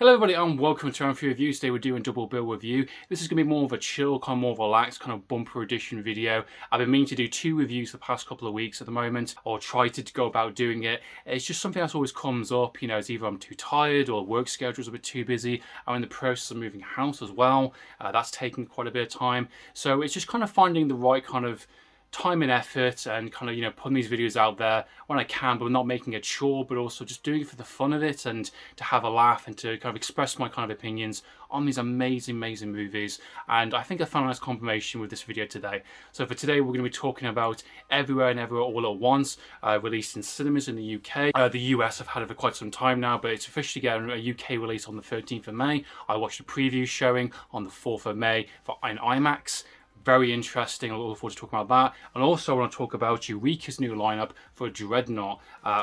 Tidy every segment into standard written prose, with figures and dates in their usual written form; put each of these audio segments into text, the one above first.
Hello everybody and welcome to Round 3 Reviews. Today we're doing double bill review. This is going to be more of a chill, kind of more of a relaxed, kind of bumper edition video. I've been meaning to do 2 reviews the past couple of weeks at the moment, or try to go about doing it. It's just something that always comes up, it's either I'm too tired or work schedule's a bit too busy. I'm in the process of moving house as well. That's taking quite a bit of time. So it's just kind of finding the right kind of time and effort and kind of putting these videos out there when I can, but not making a chore, but also just doing it for the fun of it and to have a laugh and to kind of express my kind of opinions on these amazing movies. And I think I found a nice confirmation with this video today. So for today we're going to be talking about Everywhere and Everywhere All at Once, released in cinemas in the UK. The US have had it for quite some time now, but it's officially getting a UK release on the 13th of May. I watched a preview showing on the 4th of May in IMAX. Very interesting. I look forward to talking about that. And also I want to talk about EUREKA's new lineup for Dreadnaught.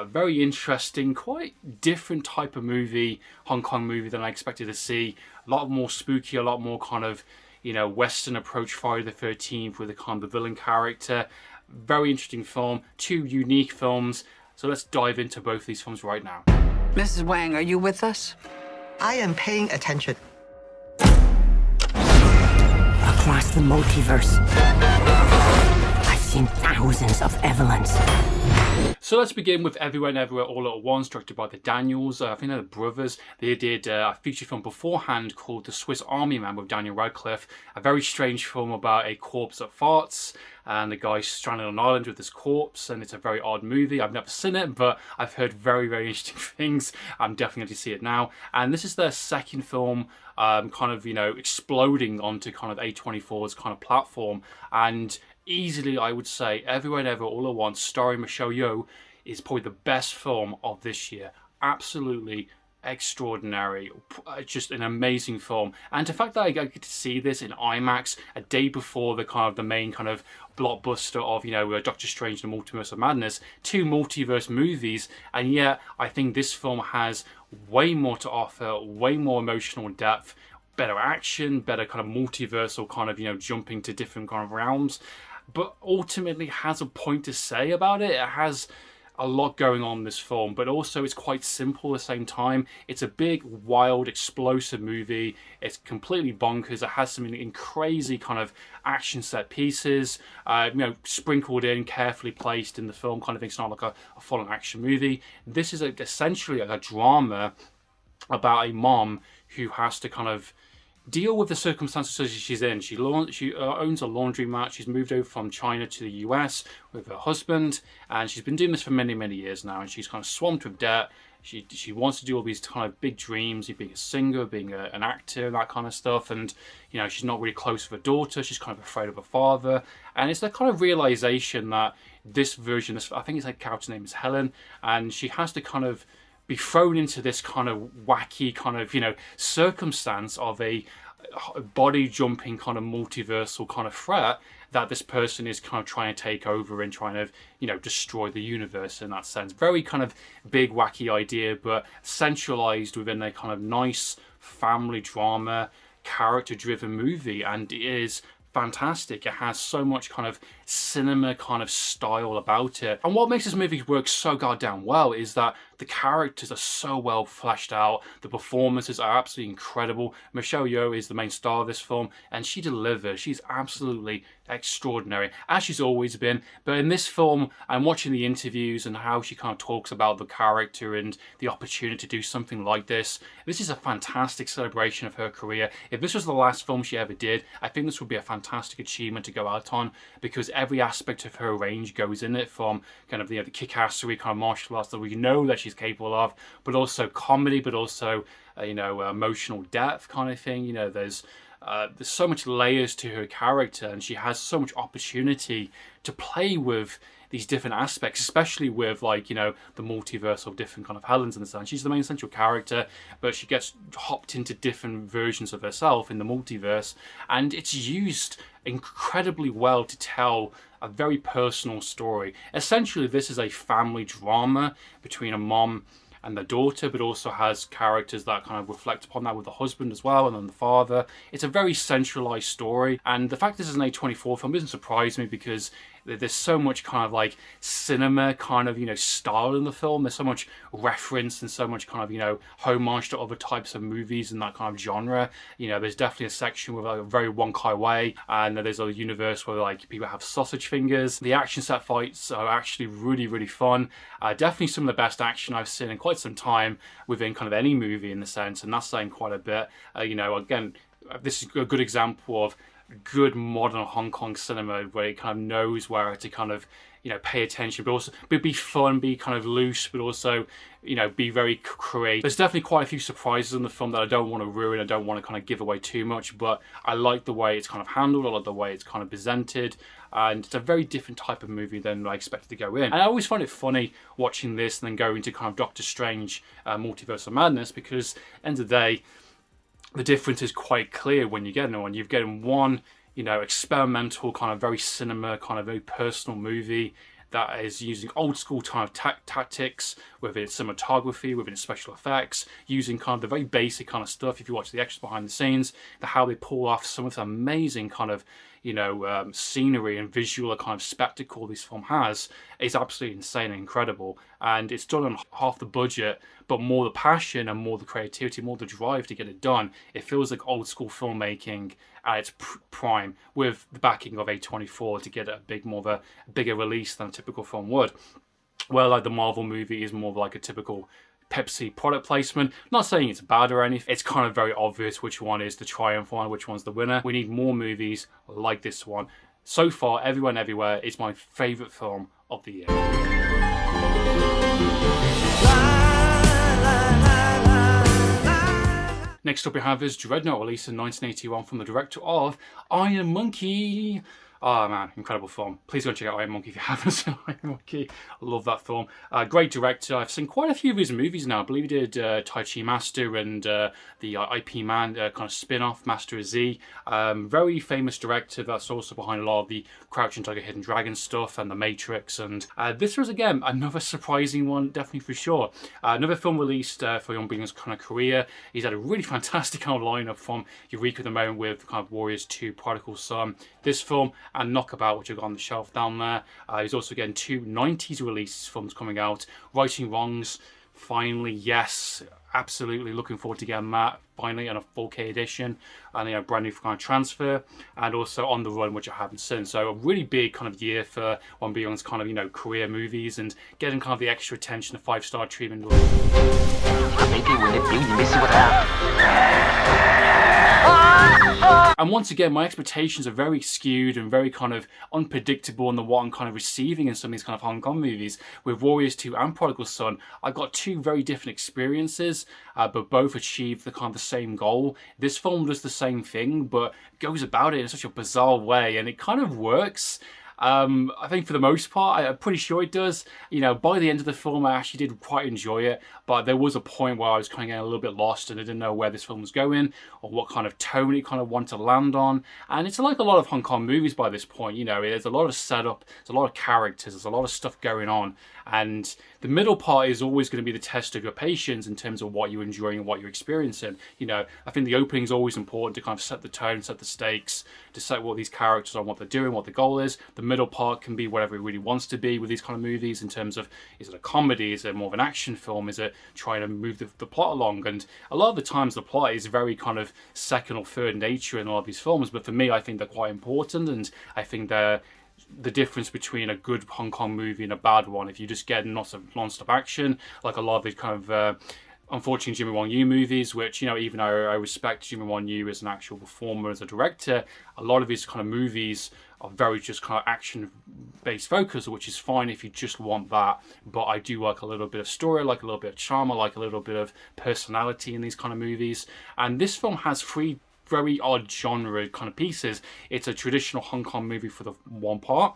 Very interesting, quite different type of movie, Hong Kong movie than I expected to see. A lot more spooky, a lot more kind of, Western approach Friday the 13th with a kind of villain character. Very interesting film, 2 unique films. So let's dive into both these films right now. Mrs. Wang, are you with us? I am paying attention. Across the multiverse, I've seen thousands of Evelyns. So let's begin with Everywhere and Everywhere All at Once, directed by the Daniels. I think they're the brothers. They did a feature film beforehand called The Swiss Army Man with Daniel Radcliffe. A very strange film about a corpse that farts and the guy stranded on an island with his corpse, and it's a very odd movie. I've never seen it, but I've heard very interesting things. I'm definitely going to see it now. And this is their second film, exploding onto kind of A24's kind of platform. And easily, I would say, Everywhere and Everywhere All at Once, starring Michelle Yeoh, is probably the best film of this year. Absolutely extraordinary. Just an amazing film. And the fact that I get to see this in IMAX a day before the main kind of blockbuster of Doctor Strange and the Multiverse of Madness, 2 multiverse movies, and yet I think this film has way more to offer, way more emotional depth, better action, better kind of multiversal kind of jumping to different kind of realms, but ultimately has a point to say about it. It has a lot going on in this film, but also it's quite simple at the same time. It's a big, wild, explosive movie. It's completely bonkers. It has some crazy kind of action set pieces, sprinkled in, carefully placed in the film kind of thing. It's not like a full-on action movie. This is essentially a drama about a mom who has to kind of deal with the circumstances she's in. She owns a laundromat. She's moved over from China to the US with her husband, and she's been doing this for many years now, and she's kind of swamped with debt. She wants to do all these kind of big dreams, being a singer, being an actor, that kind of stuff, and she's not really close with her daughter. She's kind of afraid of her father, and it's that kind of realization that this version, I think it's like character's name is Helen, and she has to kind of be thrown into this kind of wacky kind of circumstance of a body jumping kind of multiversal kind of threat that this person is kind of trying to take over and trying to destroy the universe in that sense. Very kind of big wacky idea, but centralized within a kind of nice family drama, character driven movie, and it is fantastic. It has so much kind of cinema kind of style about it, and what makes this movie work so goddamn well is that the characters are so well fleshed out. The performances are absolutely incredible. Michelle Yeoh is the main star of this film, and she delivers. She's absolutely extraordinary, as she's always been. But in this film, I'm watching the interviews and how she kind of talks about the character and the opportunity to do something like this. This is a fantastic celebration of her career. If this was the last film she ever did, I think this would be a fantastic achievement to go out on, because every aspect of her range goes in it, from kind of the kick-assery kind of martial arts that we know that she's capable of, but also comedy, but also emotional depth kind of thing. There's so much layers to her character, and she has so much opportunity to play with these different aspects, especially with the multiverse of different kind of Helens in the sense. She's the main central character, but she gets hopped into different versions of herself in the multiverse, and it's used incredibly well to tell a very personal story. Essentially, this is a family drama between a mom and the daughter, but also has characters that kind of reflect upon that with the husband as well, and then the father. It's a very centralized story, and the fact this is an A24 film doesn't surprise me, because there's so much kind of like cinema kind of, style in the film. There's so much reference and so much kind of, homage to other types of movies and that kind of genre. There's definitely a section with like a very Wong Kar-wai, and there's a universe where like people have sausage fingers. The action set fights are actually really, really fun. Definitely some of the best action I've seen in quite some time within kind of any movie in the sense, and that's saying quite a bit. Again, this is a good example of good modern Hong Kong cinema where it kind of knows where to kind of pay attention, but also be fun, be kind of loose, but also be very creative. There's definitely quite a few surprises in the film that I don't want to ruin. I don't want to kind of give away too much, but I like the way it's kind of handled. I like the way it's kind of presented, and it's a very different type of movie than I expected to go in. And I always find it funny watching this and then going into kind of Doctor Strange, Multiverse of Madness, because at the end of the day, the difference is quite clear when you get one. You've getting one, experimental kind of very cinema, kind of very personal movie that is using old school kind of tactics within its cinematography, within its special effects, using kind of the very basic kind of stuff. If you watch the extras behind the scenes, how they pull off some of the amazing kind of scenery and visual kind of spectacle this film has is absolutely insane and incredible. And it's done on half the budget, but more the passion and more the creativity, more the drive to get it done. It feels like old school filmmaking at its prime, with the backing of A24 to get a bigger release than a typical film would. Well, like the Marvel movie is more like a typical Pepsi product placement. Not saying it's bad or anything. It's kind of very obvious which one is the triumph one, which one's the winner. We need more movies like this one. So far, Everyone Everywhere is my favourite film of the year. Next up we have is Dreadnaught, released in 1981 from the director of Iron Monkey. Oh man, incredible film. Please go check out Iron Monkey if you haven't seen Iron Monkey. I love that film. Great director. I've seen quite a few of his movies now. I believe he did Tai Chi Master and the IP Man kind of spin-off, Master of Z. Very famous director that's also behind a lot of the Crouching Tiger, Hidden Dragon stuff and The Matrix. And this was, again, another surprising one, definitely for sure. Another film released for Young Being's kind of career. He's had a really fantastic kind of lineup from Eureka at the moment with kind of Warriors 2, Prodigal Son, this film, and Knockabout, which have got on the shelf down there. He's also getting 2 90s release films coming out. Righting Wrongs, finally, yes, absolutely looking forward to getting that finally in a 4K edition, and brand new kind of transfer, and also On the Run, which I haven't seen. So a really big kind of year for Wan Byung's kind of career movies, and getting kind of the extra attention, the 5-star treatment. And once again, my expectations are very skewed and very kind of unpredictable in what I'm kind of receiving in some of these kind of Hong Kong movies. With Warriors 2 and Prodigal Son, I got 2 very different experiences, but both achieved the kind of the same goal. This film does the same thing, but goes about it in such a bizarre way, and it kind of works. I think for the most part, I'm pretty sure it does. By the end of the film, I actually did quite enjoy it, but there was a point where I was kind of getting a little bit lost and I didn't know where this film was going or what kind of tone it kind of wanted to land on. And it's like a lot of Hong Kong movies by this point. There's a lot of setup, there's a lot of characters, there's a lot of stuff going on. And the middle part is always going to be the test of your patience in terms of what you're enjoying and what you're experiencing. I think the opening is always important to kind of set the tone, set the stakes, to set what these characters are, what they're doing, what the goal is. The middle part can be whatever it really wants to be with these kind of movies in terms of, is it a comedy, is it more of an action film, is it trying to move the plot along? And a lot of the times the plot is very kind of second or third nature in a lot of these films, but for me I think they're quite important, and I think they're the difference between a good Hong Kong movie and a bad one. If you just get non-stop action, like a lot of these kind of unfortunately Jimmy Wong Yu movies, which even though I respect Jimmy Wong Yu as an actual performer, as a director, a lot of his kind of movies are very just kind of action-based focus, which is fine if you just want that. But I do like a little bit of story, I like a little bit of charm, I like a little bit of personality in these kind of movies. And this film has 3 very odd genre kind of pieces. It's a traditional Hong Kong movie for the one part.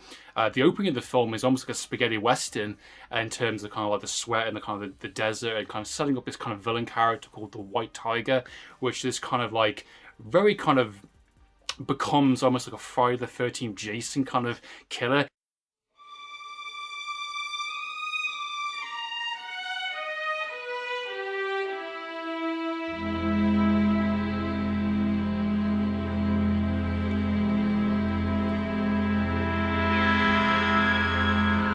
The opening of the film is almost like a spaghetti western in terms of kind of like the sweat and the kind of the desert, and kind of setting up this kind of villain character called the White Tiger, which is kind of like very kind of becomes almost like a Friday the 13th Jason kind of killer.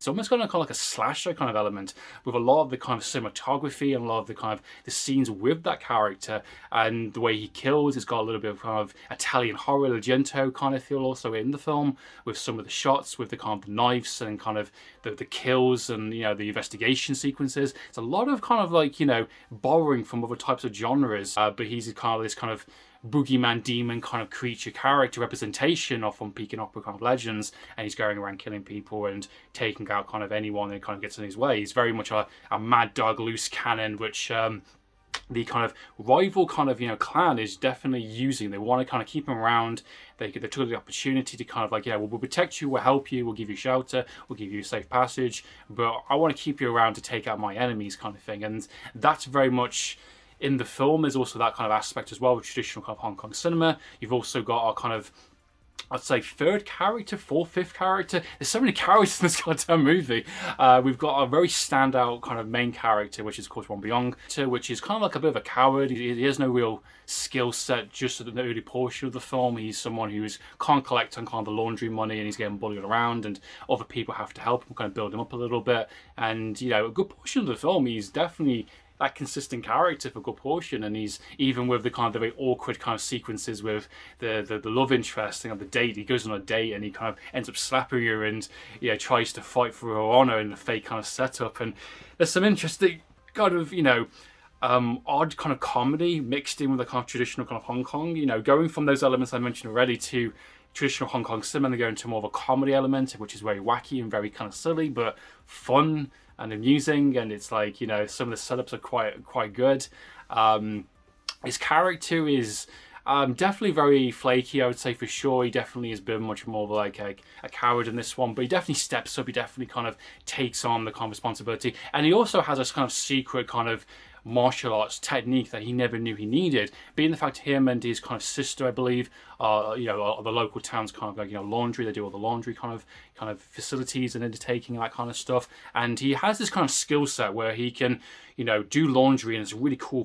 It's almost got a kind of like a slasher kind of element with a lot of the kind of cinematography and a lot of the kind of the scenes with that character and the way he kills. It's got a little bit of kind of Italian horror, Argento kind of feel also in the film with some of the shots, with the kind of the knives and kind of the kills and, you know, the investigation sequences. It's a lot of kind of like, you know, borrowing from other types of genres, but he's kind of this kind of boogeyman demon kind of creature character representation of from Peking Opera kind of legends, and he's going around killing people and taking out kind of anyone that kind of gets in his way. He's very much a mad dog loose cannon, which the kind of rival kind of, you know, clan is definitely using. They want to kind of keep him around. They took the opportunity to kind of like, yeah, we'll protect you, we'll help you, we'll give you shelter, we'll give you safe passage, but I want to keep you around to take out my enemies kind of thing. And that's very much in the film. There's also that kind of aspect as well with traditional kind of Hong Kong cinema. You've also got our kind of, I'd say, third character, fourth, fifth character. There's so many characters in this goddamn movie. We've got a very standout kind of main character, which is of course Wong Byung, which is kind of like a bit of a coward. He has no real skill set just at the early portion of the film. He's someone who can't collect on kind of the laundry money, and he's getting bullied around, and other people have to help him, kind of build him up a little bit. And, you know, a good portion of the film, he's definitely that consistent character for a good portion, and he's even with the kind of the very awkward kind of sequences with the love interest and the date. He goes on a date and he kind of ends up slapping her, and, you know, tries to fight for her honor in a fake kind of setup. And there's some interesting kind of, you know, odd kind of comedy mixed in with the kind of traditional kind of Hong Kong, you know, going from those elements I mentioned already to traditional Hong Kong cinema, and they go into more of a comedy element, which is very wacky and very kind of silly but fun and amusing. And it's like, you know, some of the setups are quite good. His character is definitely very flaky, I would say, for sure. He definitely has been much more of like a coward in this one, but he definitely steps up. He definitely kind of takes on the kind of responsibility, and he also has this kind of secret kind of martial arts technique that he never knew he needed, being the fact him and his kind of sister, I believe, you know, the local town's kind of like, you know, laundry. They do all the laundry kind of facilities and undertaking and that kind of stuff. And he has this kind of skill set where he can, you know, do laundry in this really cool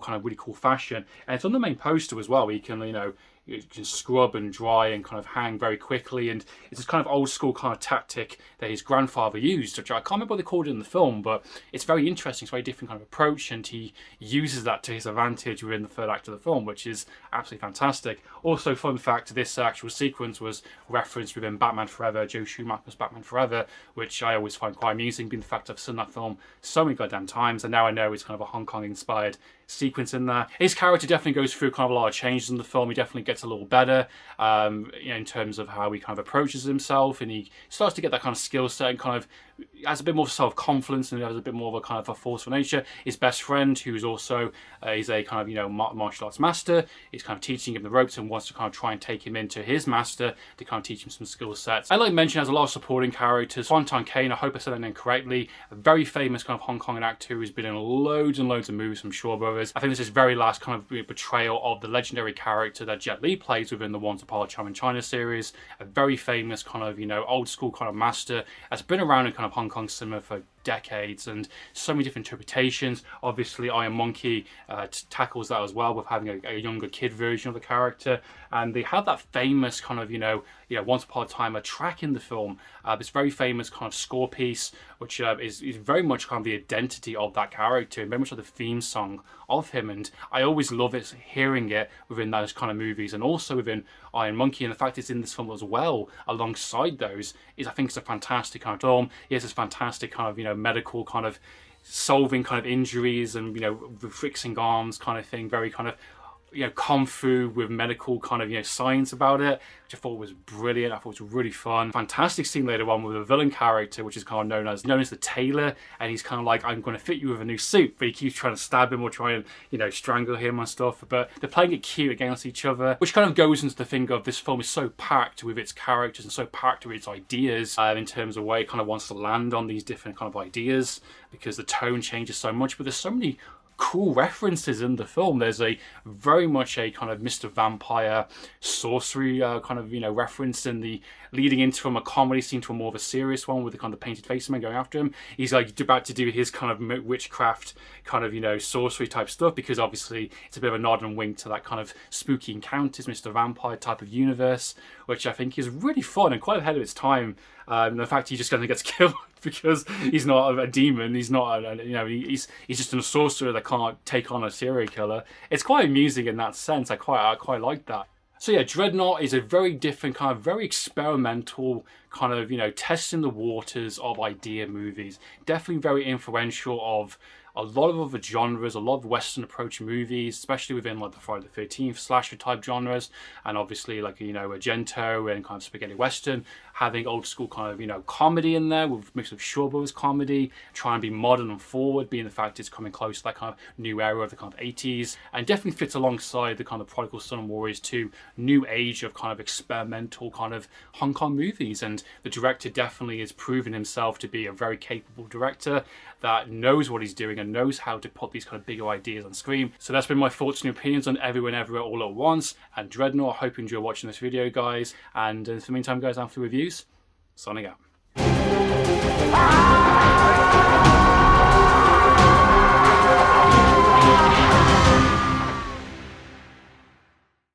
fashion. And it's on the main poster as well. He can, you know, you can scrub and dry and kind of hang very quickly, and it's this kind of old school kind of tactic that his grandfather used, which I can't remember what they called it in the film, but it's very interesting. It's a very different kind of approach, and he uses that to his advantage within the third act of the film, which is absolutely fantastic. Also, fun fact, this actual sequence was referenced within Batman Forever, Joe Schumacher's Batman Forever, which I always find quite amusing, being the fact I've seen that film so many goddamn times, and now I know it's kind of a Hong Kong inspired sequence in there. His character definitely goes through kind of a lot of changes in the film. He definitely gets a little better, you know, in terms of how he kind of approaches himself, and he starts to get that kind of skill set and kind of has a bit more self-confidence, and has a bit more of a kind of a forceful nature. His best friend, who's also is a kind of, you know, martial arts master, is kind of teaching him the ropes and wants to kind of try and take him into his master to kind of teach him some skill sets. I like to mention, has a lot of supporting characters. Fontaine Kane, I hope I said that name correctly, a very famous kind of Hong Kong actor who's been in loads and loads of movies from Shaw Brothers. I think this is his very last kind of portrayal of the legendary character that Jet Li plays within the Once Upon a Time in China series. A very famous kind of, you know, old school kind of master that's been around in kind of Hong Kong cinema for decades, and so many different interpretations. Obviously Iron Monkey tackles that as well with having a younger kid version of the character, and they have that famous kind of, you know, Once Upon a Time, a track in the film, this very famous kind of score piece, which is very much kind of the identity of that character and very much like the theme song of him. And I always love it, hearing it within those kind of movies, and also within Iron Monkey, and the fact it's in this film as well alongside those is, I think, it's a fantastic kind of film. He has this fantastic kind of, you know, medical kind of solving kind of injuries and, you know, fixing arms kind of thing, very kind of, you know, kung fu with medical kind of, you know, science about it, which I thought was brilliant. I thought it was really fun. Fantastic scene later on with a villain character, which is kind of known as the tailor, and he's kind of like, I'm going to fit you with a new suit, but he keeps trying to stab him or try and, you know, strangle him and stuff. But they're playing it cute against each other, which kind of goes into the thing of this film is so packed with its characters and so packed with its ideas, in terms of where it kind of wants to land on these different kind of ideas, because the tone changes so much. But there's so many cool references in the film. There's a very much a kind of Mr. Vampire sorcery kind of, you know, reference in the leading into from a comedy scene to a more of a serious one with the kind of painted face man going after him. He's like about to do his kind of witchcraft kind of, you know, sorcery type stuff, because obviously it's a bit of a nod and wink to that kind of spooky encounters, Mr. Vampire type of universe, which I think is really fun and quite ahead of its time. The fact he just kind of gets killed because he's not a demon, he's not, he's just a sorcerer that can't take on a serial killer. It's quite amusing in that sense. I quite like that. So yeah, Dreadnaught is a very different kind of, very experimental kind of, testing the waters of idea movies. Definitely very influential of a lot of other genres, a lot of Western approach movies, especially within like the Friday the 13th slasher type genres, and obviously like, Argento and kind of spaghetti Western, having old school kind of, comedy in there with mix of Shaw Brothers comedy, trying to be modern and forward, being the fact it's coming close to that kind of new era of the kind of 80s, and definitely fits alongside the kind of Prodigal Son and Warriors 2 new age of kind of experimental kind of Hong Kong movies. And the director definitely has proven himself to be a very capable director that knows what he's doing and knows how to put these kind of bigger ideas on screen. So that's been my thoughts and opinions on Everyone Everywhere All at Once and Dreadnaught. I hope you enjoy watching this video, guys. And in the meantime, guys, I'm through reviews. Signing out.